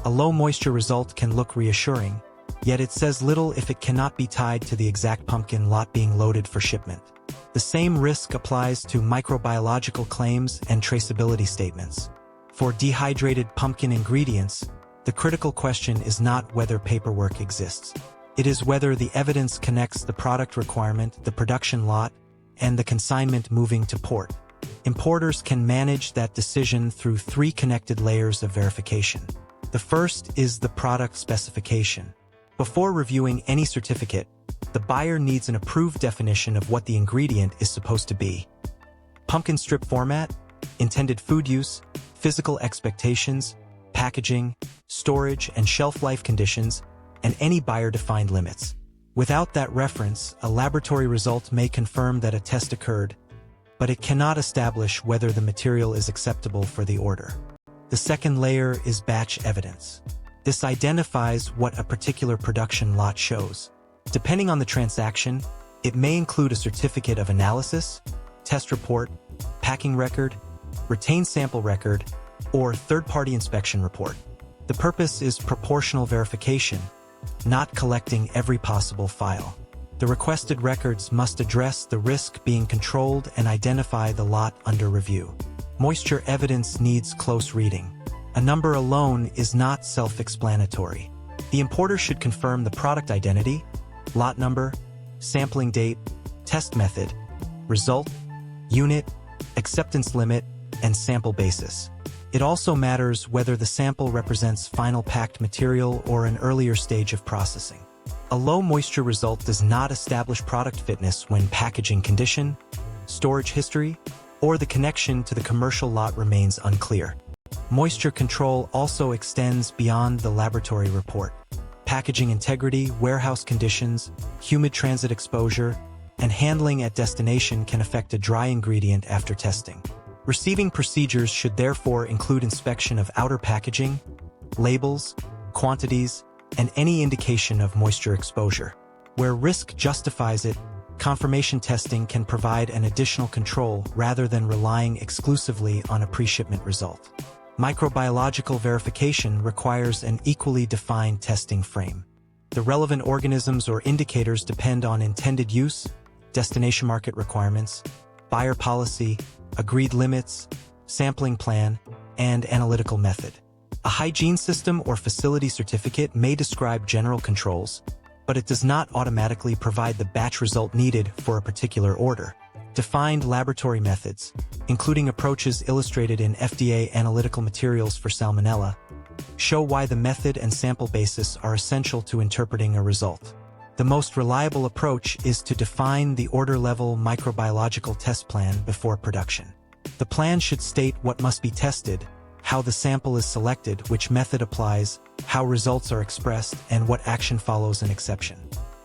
A low moisture result can look reassuring, yet it says little if it cannot be tied to the exact pumpkin lot being loaded for shipment. The same risk applies to microbiological claims and traceability statements. For dehydrated pumpkin ingredients, the critical question is not whether paperwork exists. It is whether the evidence connects the product requirement, the production lot, and the consignment moving to port. Importers can manage that decision through 3 connected layers of verification. The first is the product specification. Before reviewing any certificate, the buyer needs an approved definition of what the ingredient is supposed to be. Pumpkin strip format, intended food use, physical expectations, packaging, storage and shelf life conditions, and any buyer-defined limits. Without that reference, a laboratory result may confirm that a test occurred, but it cannot establish whether the material is acceptable for the order. The second layer is batch evidence. This identifies what a particular production lot shows. Depending on the transaction, it may include a certificate of analysis, test report, packing record, retained sample record, or third-party inspection report. The purpose is proportional verification, not collecting every possible file. The requested records must address the risk being controlled and identify the lot under review. Moisture evidence needs close reading. A number alone is not self-explanatory. The importer should confirm the product identity, lot number, sampling date, test method, result, unit, acceptance limit, and sample basis. It also matters whether the sample represents final packed material or an earlier stage of processing. A low moisture result does not establish product fitness when packaging condition, storage history, or the connection to the commercial lot remains unclear. Moisture control also extends beyond the laboratory report. Packaging integrity, warehouse conditions, humid transit exposure, and handling at destination can affect a dry ingredient after testing. Receiving procedures should therefore include inspection of outer packaging, labels, quantities, and any indication of moisture exposure. Where risk justifies it, confirmation testing can provide an additional control rather than relying exclusively on a pre-shipment result. Microbiological verification requires an equally defined testing frame. The relevant organisms or indicators depend on intended use, destination market requirements, buyer policy, agreed limits, sampling plan, and analytical method. A hygiene system or facility certificate may describe general controls, but it does not automatically provide the batch result needed for a particular order. Defined laboratory methods, including approaches illustrated in FDA analytical materials for Salmonella, show why the method and sample basis are essential to interpreting a result. The most reliable approach is to define the order-level microbiological test plan before production. The plan should state what must be tested, how the sample is selected, which method applies, how results are expressed, and what action follows an exception.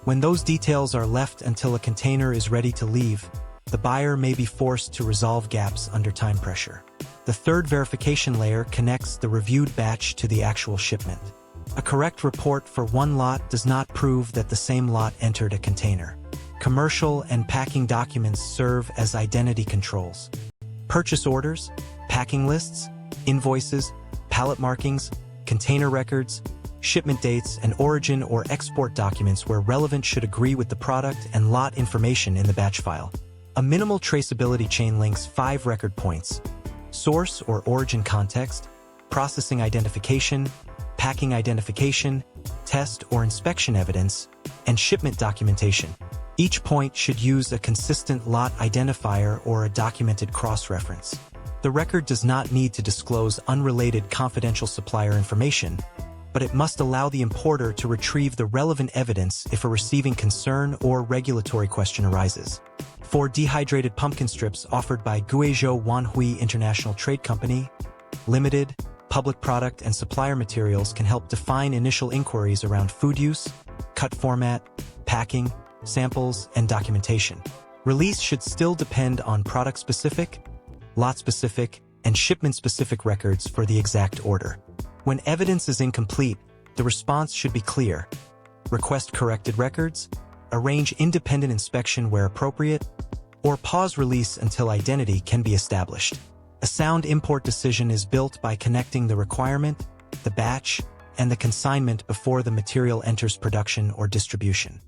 When those details are left until a container is ready to leave, the buyer may be forced to resolve gaps under time pressure. The third verification layer connects the reviewed batch to the actual shipment. A correct report for one lot does not prove that the same lot entered a container. Commercial and packing documents serve as identity controls. Purchase orders, packing lists, invoices, pallet markings, container records, shipment dates, and origin or export documents where relevant should agree with the product and lot information in the batch file. A minimal traceability chain links 5 record points: source or origin context, processing identification, packing identification, test or inspection evidence, and shipment documentation. Each point should use a consistent lot identifier or a documented cross-reference. The record does not need to disclose unrelated confidential supplier information, but it must allow the importer to retrieve the relevant evidence if a receiving concern or regulatory question arises. For dehydrated pumpkin strips offered by Guizhou Wanhui International Trade Company, Limited, public product and supplier materials can help define initial inquiries around food use, cut format, packing, samples, and documentation. Release should still depend on product-specific, lot-specific, and shipment-specific records for the exact order. When evidence is incomplete, the response should be clear: request corrected records, arrange independent inspection where appropriate, or pause release until identity can be established. A sound import decision is built by connecting the requirement, the batch, and the consignment before the material enters production or distribution.